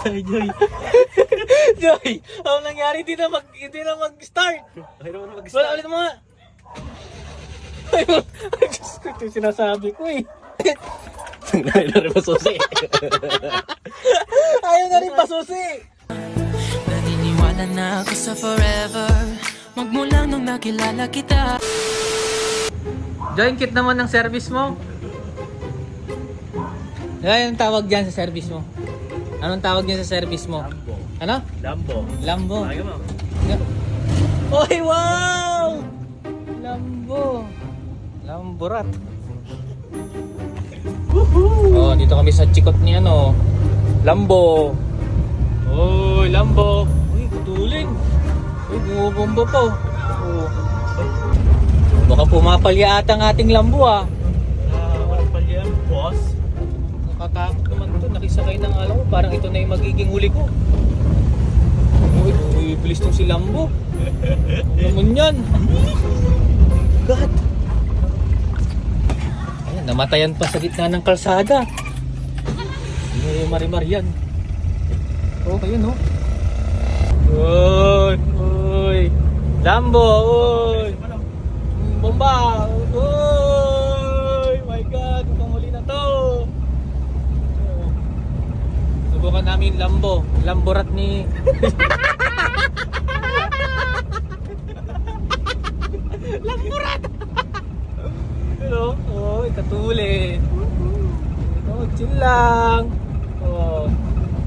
Ay, Joy. Joy, ano nangyari? Hindi na mag-start. Okay naman Wala mag-start. ulit mo nga. Ayun. Ay, Diyos ko, ito yung sinasabi ko eh. Ay, na rin masusi. Ayaw na rin pasusi. Naniniwala na ako sa forever magmula nung nakilala kita. Joy, kit naman ng service mo. Yan ang tawag dyan sa service mo. Anong tawag dyan sa service mo? Lambo. Ano? Lambo. Lambo. Ayaw mo. Oy, wow! Lambo. Lamborat. Oh, dito kami sa chikot ni ano. Lambo. Oy, Lambo. Uy, putulin. Uy, bumubomba pa. Oh. Baka pumapalya ata ang ating Lambo ah. Walang palya, boss. Nakatakot naman to. Nakisakay ng alam ko. Parang ito na yung magiging huli ko. Uy, bilis tong si Lambo. Naman yan. God. Ayan, namatayan pa sa gitna ng kalsada. Ay, marimar yan. Oh, ayun oh. Uy, uy. Lambo, uy. Bomba. Uy, my God. Mukhang huli na to. Subukan namin Lambo. Lamborat ni... Lamborat! Hello? Oh, katuli. Oh, chill lang. Oh.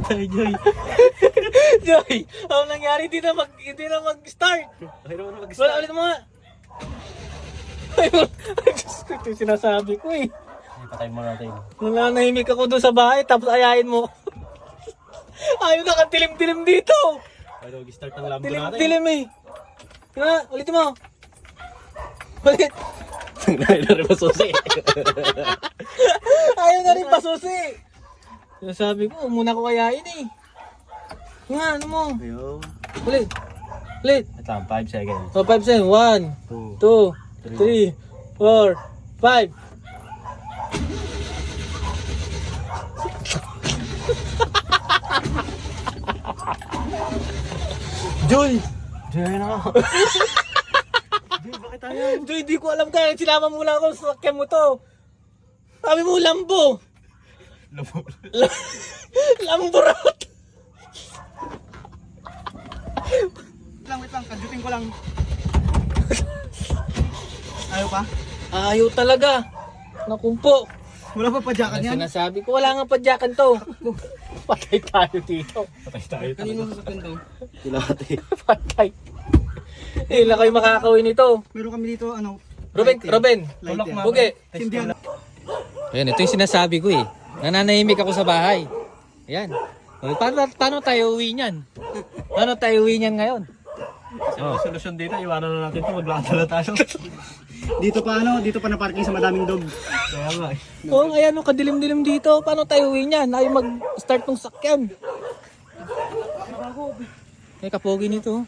Ay, Joy. Joy, ano nangyari? Hindi na mag-start. Okay naman Wala mag-start. ulit mo nga. Ayun. Ay, Diyos ko, ito yung sinasabi ko eh. Ay, patay mo natin. Nananahimik ako doon sa bahay tapos ayayin mo. Ayaw na, kantilim-tilim dito. Ay, mag-start ng Lambo natin. Tilim-tilim eh. Nga, ulitin mo. Ulit. Ay, na rin masusi. Ayaw na rin pasusi. Sinasabi ko, muna ko kayain eh. Nga, ano mo? Ayaw. Ulit. Ulit. Ito lang, 5 seconds. O, 5 seconds. 1, 2, 3, 4, 5. Joy! Joy na ako. Joy, bakit tayo? Joy, di ko alam kaya. Sinama mo lang ako sa sakyan mo to. Sabi mo, Lambo. Lambo. Lamborat. Wait lang, kadutin ko lang. Ayaw pa? Ayaw talaga. Nakumpo. Wala pa padyakan Ang yan? sinasabi ko, wala nga padyakan to. Patay tayo dito. Patay tayo. Kanino sasakyan to? Kilati. Patay. Hindi lang kayo makakawin nito. Meron kami dito, ano? Ruben, lighting. Ruben. Lighting. Bugi. Sindihan. Ayan, ito yung sinasabi ko eh. Nananahimik ako sa bahay. Ayan. Paano tayo uwi niyan? Paano tayo uwi niyan ngayon? Ang solusyon dito, iwanan na natin ito. Maglakad tayo. Dito pa na parking sa madaming dog. Kaya nga eh. Oo, oh, ayan, kadilim-dilim dito. Paano tayo uwi niyan? Ayaw mag-start ng sakyan. May kapogi nito.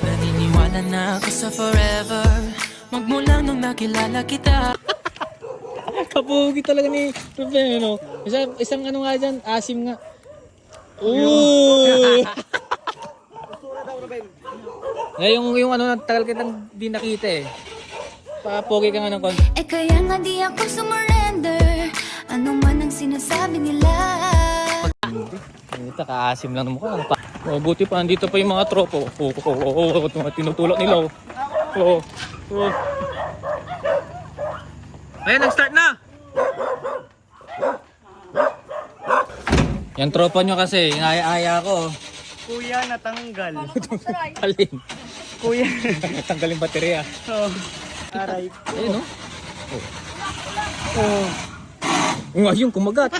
Naniniwala na ako sa forever magmula nung nakilala kita. Kapogi talaga ni Ruben, ano? Isang ano nga dyan, asim nga. Ooh! yung ano, tagal kitang di nakita eh. Papogi ka nga ng konti. Eh kaya nga di ako sumurrender. Ano man ang sinasabi nila. Ito, kaasim lang ng mukha. Oh, buti pa, nandito pa yung mga tropo. Oo, tinutulak nila. Oo. Ayan, nag-start na! Yung tropa nyo kasi, inaya-aya ko. Kuya, natanggal. Alin? Kuya. Tanggalin baterya. Oh. Aray. Ayun, no? Oh. Ayun, kumagat.